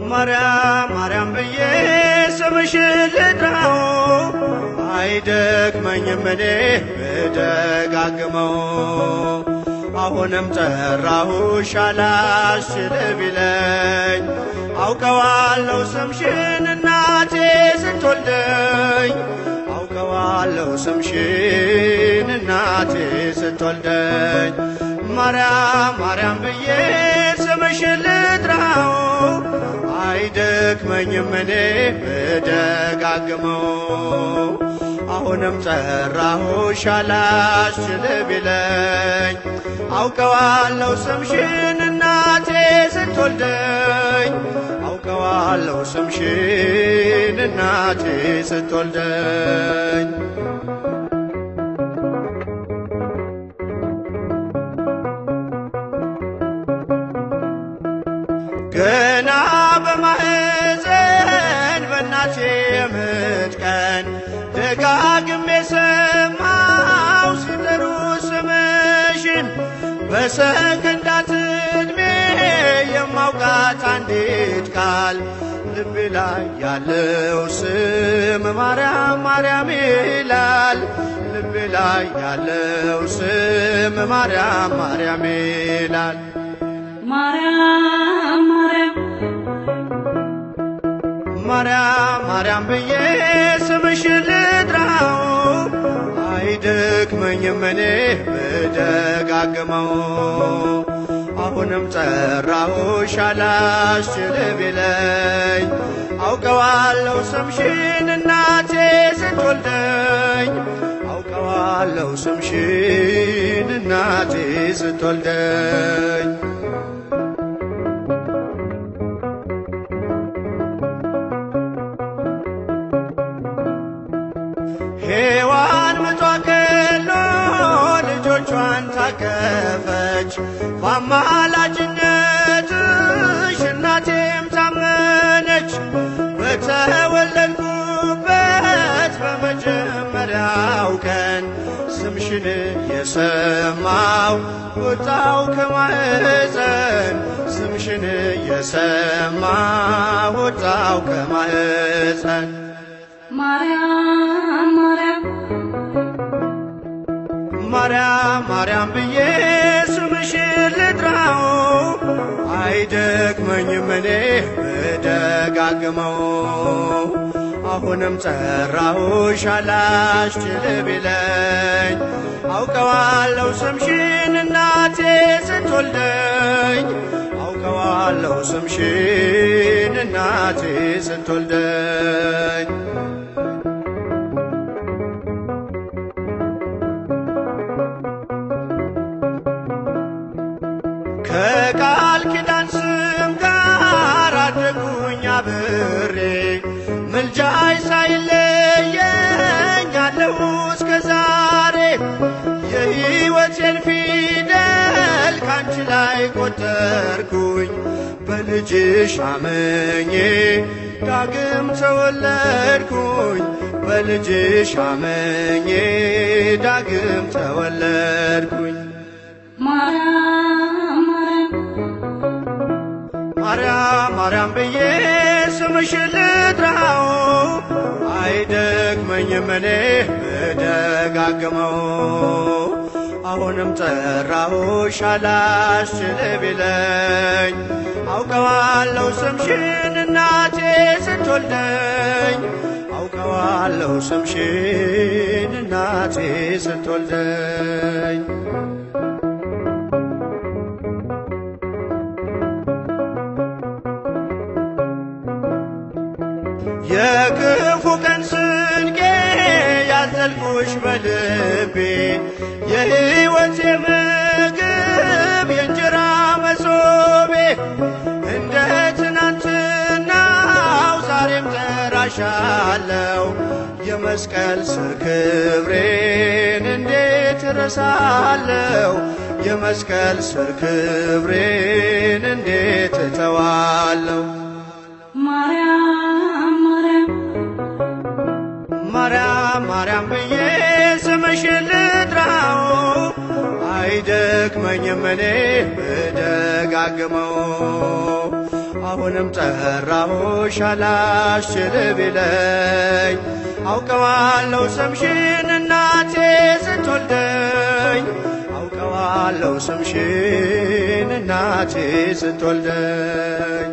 ማርያም ማርያም ብዬ ስምሽን ልጥራው አይደክመኝም እኔ ብደጋግመው አሁንም ጠራሁሽ አላስችል ቢለኝ አውቀዋለሁ ስምሽን እናቴ ስትወልደኝ አውቀዋለሁ ስምሽን እናቴ ስትወልደኝ ማርያም ማርያም ብዬ ስምሽን ልጥራው አይደክመኝም እኔ ብደጋግመው አሁንም ጠራሁሽ አላስችል ቢለኝ አውቀዋለሁ ስምሽን እናቴ ስትወልደኝ አውቀዋለሁ ስምሽን እናቴ ስትወልደኝ ገና በማህፀን በእናቴ የምጥ ቀን ደጋግሜ ሰማሁ ሲጠሩ ስምሽን በሰከንዳት ዕድሜ የማውቃት አንዲት ቃል ልቤ ላይ ያለው ስም ማርያም ማርያም ይላል ልቤ ላይ ያለው ስም ማርያም ማርያም ይላል ማርያም ማርያም ማርያም ብዬ ስምሽን ልጥራው አይደክመኝም እኔ ብደጋግመው አሁንም ጠራሁሽ አላስችል ቢለኝ አውቀዋለሁ ስምሽን እናቴ ስትወልደኝ አውቀዋለሁ ስምሽን እናቴ ስትወልደኝ ሔዋን ምጧ ከሎ ልጆቿን ታቀፈች በአማላጅነትሽ እናቴም ታመነች በተወለድኩበት በመጀመሪያው ቀን ስምሽን የሰማው ወጣው ከማህፀን ስምሽን የሰማው ወጣው ከማህፀን ማርያም ማርያም ማርያም ብዬ ስምሽን ልጥራው አይደክመኝም እኔ ብደጋግመው አሁንም ጠራሁሽ አላስችል ቢለኝ አውቀዋለሁ ስምሽን እናቴ ስትወልደኝ አውቀዋለሁ ስምሽን እናቴ ስትወልደኝ ከቃል ኪዳን ስም ጋር አደጉኝ አብሬ ምልጃይ ሳይለየኝ አለሁ እስከ ዛሬ የሕይወቴን ፊደል ካንቺ ላይ ቆጠርኩኝ በልጅሽ አመኜ ዳግም ተወለድኩኝ በልጅሽ አመኜ ዳግም ተወለድኩኝ ማርያም ማርያም ብዬ ስምሽን ልጥራው አይደክመኝም እኔ ብደጋግመው አሁንም ጠራሁሽ አላስችል ቢለኝ አውቀዋለሁ ስምሽን እናቴ ስትወልደኝ አውቀዋለሁ ስምሽን እናቴ ስትወልደኝ የክፉ ቀን ስንቄ ያዘልኩሽ በልቤ የሕይወቴ ምግብ የእንጀራ መሶቤ እንደ ትናንትናው ዛሬም ጠራሻለሁ የመስቀል ስር ክብሬን እንዴት እረሳለሁ? የመስቀል ስር ክብሬን እንዴት እተዋለሁ? ማርያም ማርያም ማርያም ማርያም ብዬ ስምሽን ልጥራው አይደክመኝም እኔ ብደጋግመው። አሁንም ጠራሁሽ አላስችል ቢለኝ አውቀዋለሁ ስምሽን እናቴ ስትወልደኝ አውቀዋለሁ ስምሽን እናቴ ስትወልደኝ